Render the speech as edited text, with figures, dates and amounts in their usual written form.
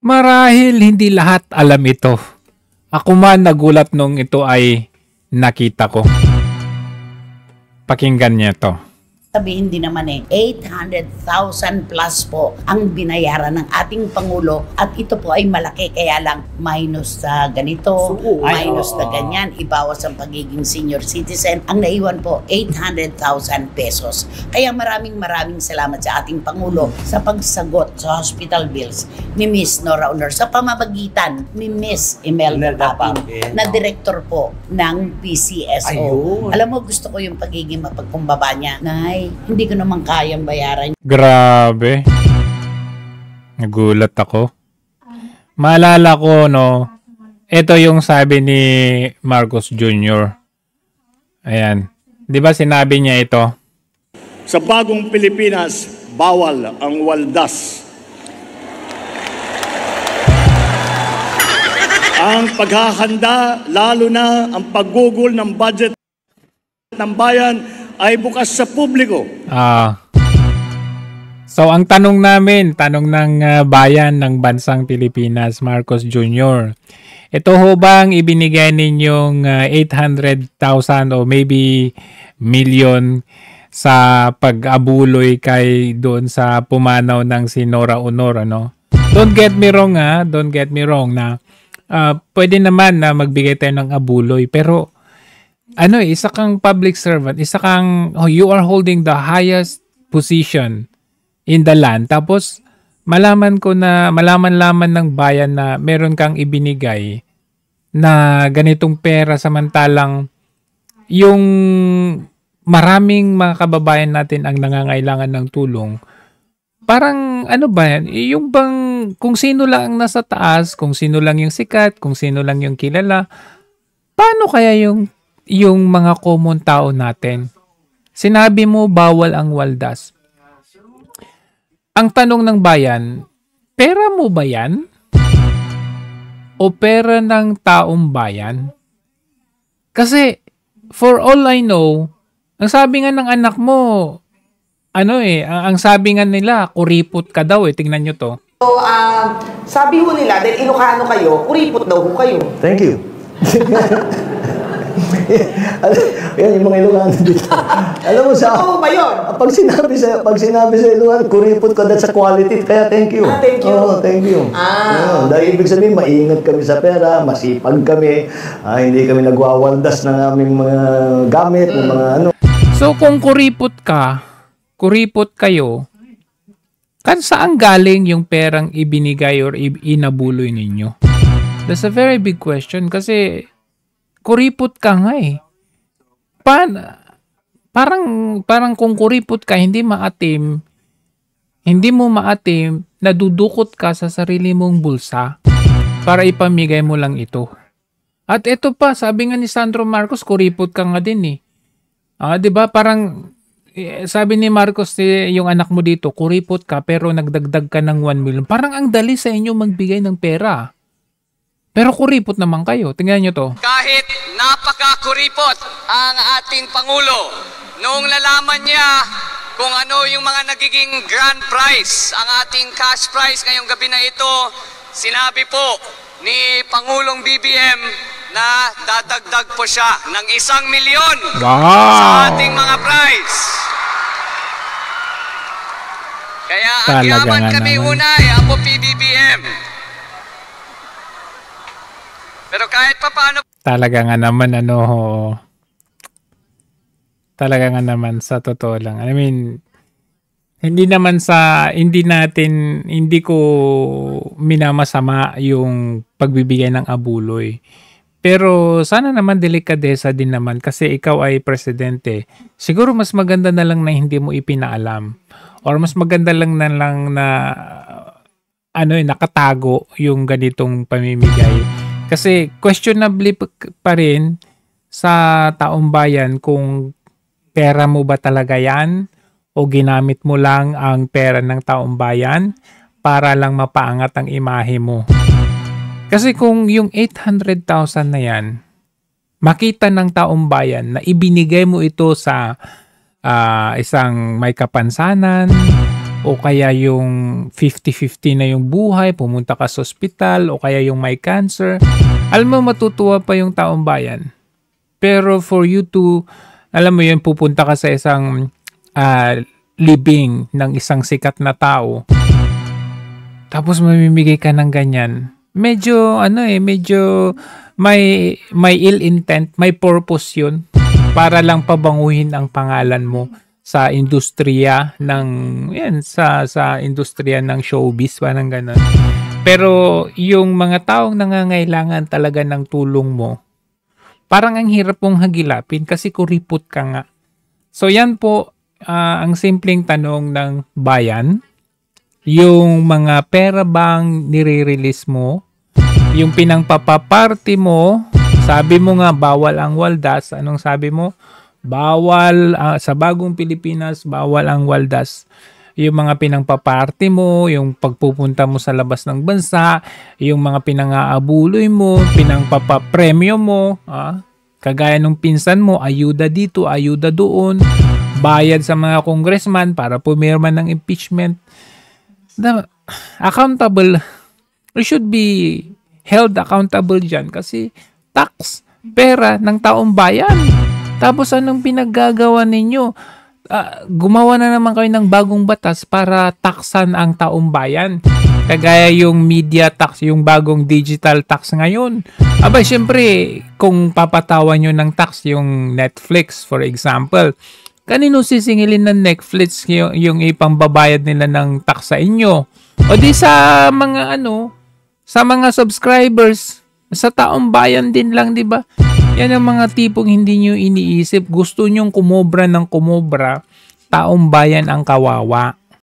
Marahil hindi lahat alam ito. Ako man nagulat nung ito ay nakita ko. Pakinggan niya to. Sabihin din naman 800,000 plus po ang binayaran ng ating Pangulo at ito po ay malaki kaya lang minus sa ganito, minus na ganyan, ibawas ang pagiging senior citizen. Ang naiwan po, 800,000 pesos. Kaya maraming salamat sa ating Pangulo sa pagsagot sa hospital bills ni Miss Nora Honor sa pamamagitan ni Miss Imelda Papin na director po ng PCSO. Ayun. Alam mo, gusto ko yung pagiging mapagkumbaba niya. Nay, hindi ko naman kayang bayaran. Grabe. Nagulat ako. Maalala ko, no, ito yung sabi ni Marcos Jr. Ayan. Di ba sinabi niya ito? Sa bagong Pilipinas, bawal ang waldas. Ang paghahanda, lalo na ang paggugol ng budget ng bayan, ay bukas sa publiko. So ang tanong namin, tanong ng bayan ng bansang Pilipinas, Marcos Jr. Ito ho bang ibinigay ninyong 800,000 o maybe million sa pag-abuloy kay doon sa pumanaw ng si Nora Honor, ano? Don't get me wrong don't get me wrong na pwede naman na magbigay tayo ng abuloy, pero isa kang public servant, you are holding the highest position in the land. Tapos, malaman ng bayan na meron kang ibinigay na ganitong pera samantalang yung maraming mga kababayan natin ang nangangailangan ng tulong. Parang yung bang kung sino lang ang nasa taas, kung sino lang yung sikat, kung sino lang yung kilala, paano kaya yung mga common tao natin? Sinabi mo bawal ang waldas. Ang tanong ng bayan, pera mo ba yan? O pera ng taong bayan? Kasi for all I know, ang sabi nga ng anak mo, ang sabi nga nila, kuripot ka daw tingnan nyo to. So, sabi ho nila, dahil Ilocano kayo, kuripot daw ho kayo. Thank you. Yan yung mga Ilocano dito. Alam mo sa ba yun? Pag sinabi sa Ilocano, kuripot ka sa quality, kaya thank you. Thank you. Thank you. Dahil ibig sabihin, maingat kami sa pera, masipag kami, hindi kami nagwawaldas ng aming mga gamit, ng mga ano. So kung kuripot kayo, saan galing yung perang ibinigay or inabuloy ninyo? That's a very big question kasi kuripot ka nga Parang kung kuripot ka, hindi mo maatim, nadudukot ka sa sarili mong bulsa para ipamigay mo lang ito. At ito pa, sabi nga ni Sandro Marcos, kuripot ka nga din 'di ba? Parang sabi ni Marcos, yung anak mo dito, kuripot ka pero nagdagdag ka ng 1 million. Parang ang dali sa inyo magbigay ng pera. Pero kuripot naman kayo. Tingnan nyo to. Kahit napaka-kuripot ang ating Pangulo, noong nalaman niya kung ano yung mga nagiging grand prize, ang ating cash prize ngayong gabi na ito, sinabi po ni Pangulong BBM na dadagdag po siya ng 1 milyon sa ating mga prize. Kaya ang yaman kami unay, ako PBBM. Pero kahit pa paano... Talaga nga naman sa totoo lang. I mean, hindi ko minamasama yung pagbibigay ng abuloy. Pero sana naman delikadesa din naman kasi ikaw ay presidente. Siguro mas maganda na lang na hindi mo ipinaalam. Or mas maganda lang na nakatago yung ganitong pamimigay. Kasi questionably pa rin sa taong bayan kung pera mo ba talaga yan o ginamit mo lang ang pera ng taong bayan para lang mapaangat ang imahe mo. Kasi kung yung 800,000 na yan, makita ng taong bayan na ibinigay mo ito sa isang may kapansanan, o kaya yung 50-50 na yung buhay, pumunta ka sa ospital, o kaya yung may cancer. Alam mo, matutuwa pa yung taong bayan. Pero for you to, alam mo yun, pupunta ka sa isang libing ng isang sikat na tao, tapos mamimigay ka ng ganyan. Medyo, medyo may ill intent, may purpose yun para lang pabanguhin ang pangalan mo sa industriya ng sa industriya ng showbiz, parang ganun. Pero yung mga taong nangangailangan talaga ng tulong mo, parang ang hirap mong hagilapin kasi kuripot ka nga. So yan po ang simpleng tanong ng bayan. Yung mga pera bang nire-release mo, yung pinangpapaparty mo, sabi mo nga bawal ang waldas. Anong sabi mo? Bawal sa bagong Pilipinas, bawal ang waldas. Yung mga pinangpaparty mo, yung pagpupunta mo sa labas ng bansa, yung mga pinangaabuloy mo, pinangpapapremyo mo, kagaya nung pinsan mo, ayuda dito, ayuda doon, bayad sa mga congressman para pumirma ng impeachment. Accountable, we should be held accountable dyan kasi tax, pera ng taong bayan. Tapos anong pinaggagawa ninyo? Gumawa na naman kayo ng bagong batas para taksan ang taong bayan. Kagaya yung media tax, yung bagong digital tax ngayon. Aba, syempre, kung papatawan nyo ng tax yung Netflix, for example, kanino sisingilin ng Netflix yung ipambabayad nila ng tax sa inyo? O di sa mga sa mga subscribers, sa taong bayan din lang, di ba? Yan ang mga tipong hindi nyo iniisip. Gusto nyong kumobra ng kumobra, taong bayan ang kawawa.